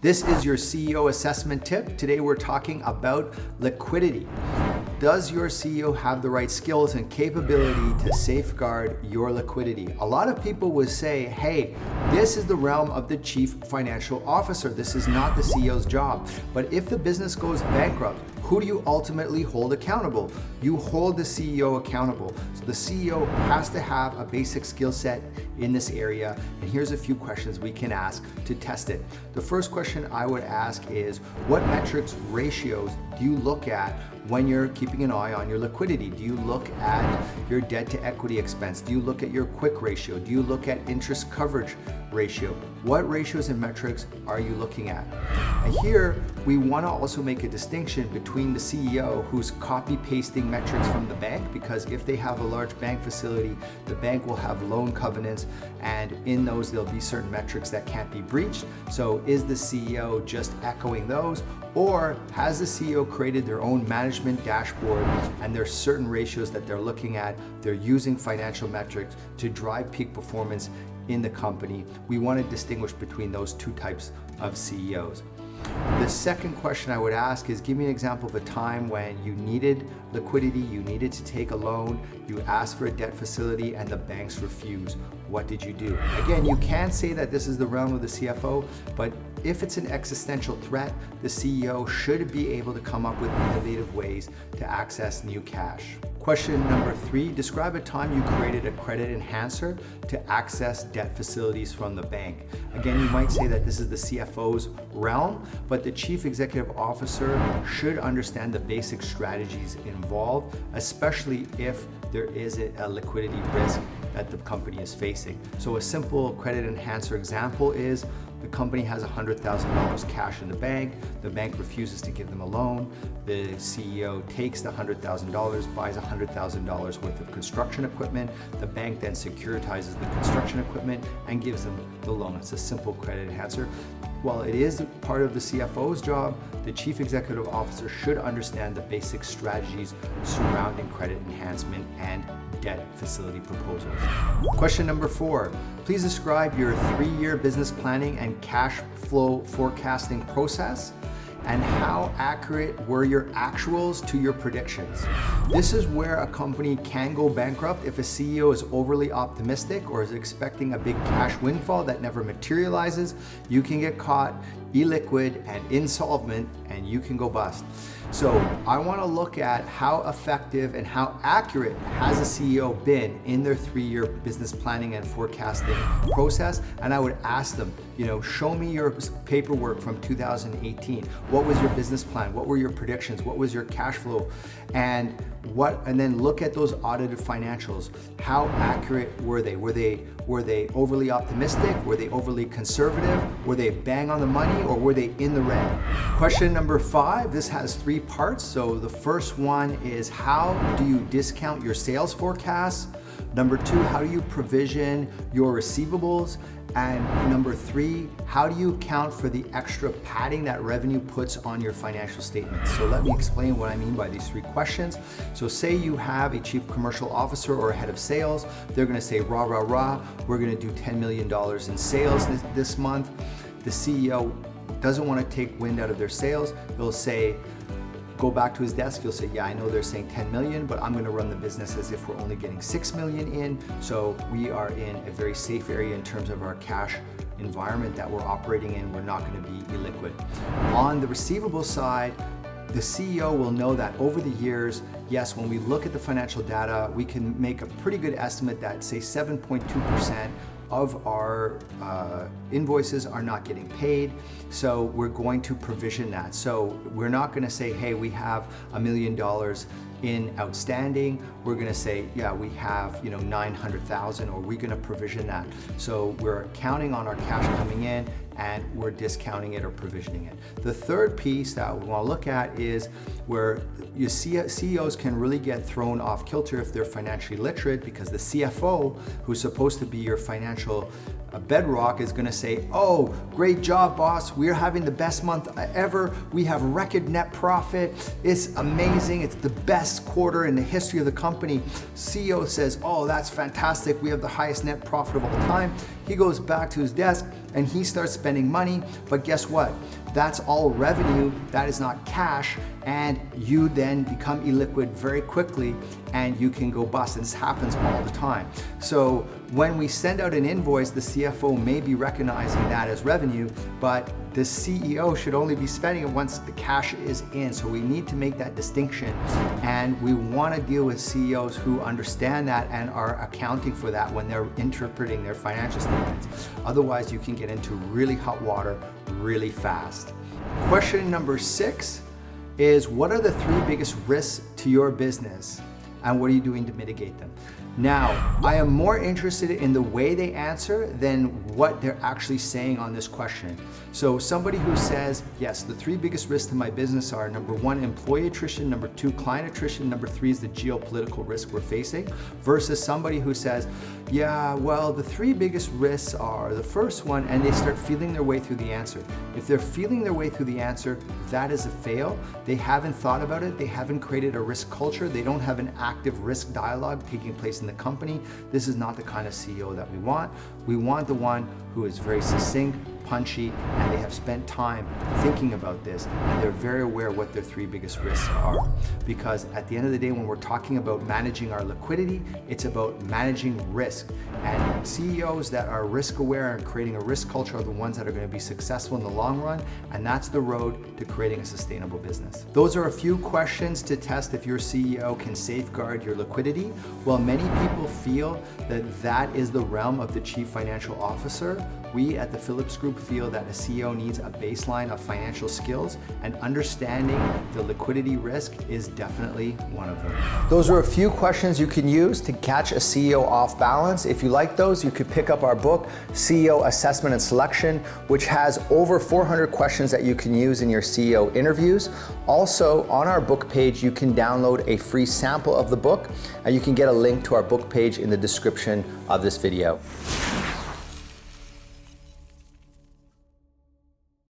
This is your CEO assessment tip. Today we're talking about liquidity. Does your CEO have the right skills and capability to safeguard your liquidity? A lot of people would say, hey, this is the realm of the chief financial officer. This is not the CEO's job. But if the business goes bankrupt, who do you ultimately hold accountable? You hold the CEO accountable. So the CEO has to have a basic skill set in this area. And here's a few questions we can ask to test it. The first question I would ask is, what metrics, ratios do you look at when you're keeping an eye on your liquidity? Do you look at your debt to equity expense? Do you look at your quick ratio? Do you look at interest coverage ratio? What ratios and metrics are you looking at? And here, we want to also make a distinction between the CEO who's copy pasting metrics from the bank, because if they have a large bank facility, the bank will have loan covenants, and in those there'll be certain metrics that can't be breached. So is the CEO just echoing those, or has the CEO created their own management dashboard and there's certain ratios that they're looking at? They're using financial metrics to drive peak performance in the company. We want to distinguish between those two types of CEOs. The second question I would ask is, give me an example of a time when you needed liquidity, you needed to take a loan, you asked for a debt facility and the banks refused. What did you do? Again, you can say that this is the realm of the CFO, but if it's an existential threat, the CEO should be able to come up with innovative ways to access new cash. Question number 3, describe a time you created a credit enhancer to access debt facilities from the bank. Again, you might say that this is the CFO's realm, but the chief executive officer should understand the basic strategies involved, especially if there is a liquidity risk that the company is facing. So a simple credit enhancer example is, the company has $100,000 cash in the bank refuses to give them a loan, the CEO takes the $100,000, buys $100,000 worth of construction equipment, the bank then securitizes the construction equipment and gives them the loan. It's a simple credit enhancer. While it is part of the CFO's job, the chief executive officer should understand the basic strategies surrounding credit enhancement and debt facility proposals. Question number 4, please describe your 3-year business planning and cash flow forecasting process, and how accurate were your actuals to your predictions. This is where a company can go bankrupt if a CEO is overly optimistic or is expecting a big cash windfall that never materializes. You can get caught illiquid and insolvent and you can go bust. So I want to look at how effective and how accurate has a CEO been in their 3-year business planning and forecasting process. And I would ask them, show me your paperwork from 2018. What was your business plan? What were your predictions? What was your cash flow? And then look at those audited financials. How accurate were they? Were they overly optimistic? Were they overly conservative? Were they bang on the money, or were they in the red? Question number 5, this has 3 parts. So the first one is, how do you discount your sales forecasts? Number 2, how do you provision your receivables? And number 3, how do you account for the extra padding that revenue puts on your financial statements? So let me explain what I mean by these 3 questions. So say you have a chief commercial officer or a head of sales. They're gonna say, rah, rah, rah, we're gonna do $10 million in sales this month. The CEO doesn't wanna take wind out of their sales. He'll say, go back to his desk, he'll say, yeah, I know they're saying 10 million, but I'm gonna run the business as if we're only getting 6 million in. So we are in a very safe area in terms of our cash environment that we're operating in. We're not gonna be illiquid. On the receivable side, the CEO will know that over the years, yes, when we look at the financial data, we can make a pretty good estimate that, say, 7.2% of our invoices are not getting paid. So we're going to provision that. So we're not going to say, hey, we have $1 million in outstanding. We're going to say, yeah, we have 900,000, or we're going to provision that. So we're counting on our cash coming in and we're discounting it or provisioning it. The third piece that we want to look at is where you see CEOs can really get thrown off kilter if they're financially literate, because the CFO, who's supposed to be your financial bedrock, is going to say, oh, great job, boss. We're having the best month ever. We have record net profit. It's amazing. It's the best quarter in the history of the company. CEO says, oh, that's fantastic. We have the highest net profit of all time. He goes back to his desk and he starts spending money, but guess what? That's all revenue, that is not cash, and you then become illiquid very quickly and you can go bust. And this happens all the time. So when we send out an invoice, the CFO may be recognizing that as revenue, but the CEO should only be spending it once the cash is in. So we need to make that distinction, and we want to deal with CEOs who understand that and are accounting for that when they're interpreting their financial statements. Otherwise, you can get into really hot water really fast. Question number 6 is, what are the 3 biggest risks to your business and what are you doing to mitigate them? Now, I am more interested in the way they answer than what they're actually saying on this question. So somebody who says, yes, the 3 biggest risks to my business are number 1, employee attrition, number 2, client attrition, number 3 is the geopolitical risk we're facing, versus somebody who says, yeah, well, the 3 biggest risks are the first one, and they start feeling their way through the answer. If they're feeling their way through the answer, that is a fail. They haven't thought about it. They haven't created a risk culture. They don't have an active risk dialogue taking place in the company. This is not the kind of CEO that we want. We want the one who is very succinct, punchy, and they have spent time thinking about this, and they're very aware what their 3 biggest risks are. Because at the end of the day, when we're talking about managing our liquidity, it's about managing risk. And CEOs that are risk aware and creating a risk culture are the ones that are going to be successful in the long run, and that's the road to creating a sustainable business. Those are a few questions to test if your CEO can safeguard your liquidity. While many people feel that that is the realm of the Chief Financial Officer, we at the Phillips Group feel that a CEO needs a baseline of financial skills, and understanding the liquidity risk is definitely one of them. Those are a few questions you can use to catch a CEO off balance. If you like those, you could pick up our book, CEO Assessment and Selection, which has over 400 questions that you can use in your CEO interviews. Also, on our book page, you can download a free sample of the book, and you can get a link to our book page in the description of this video.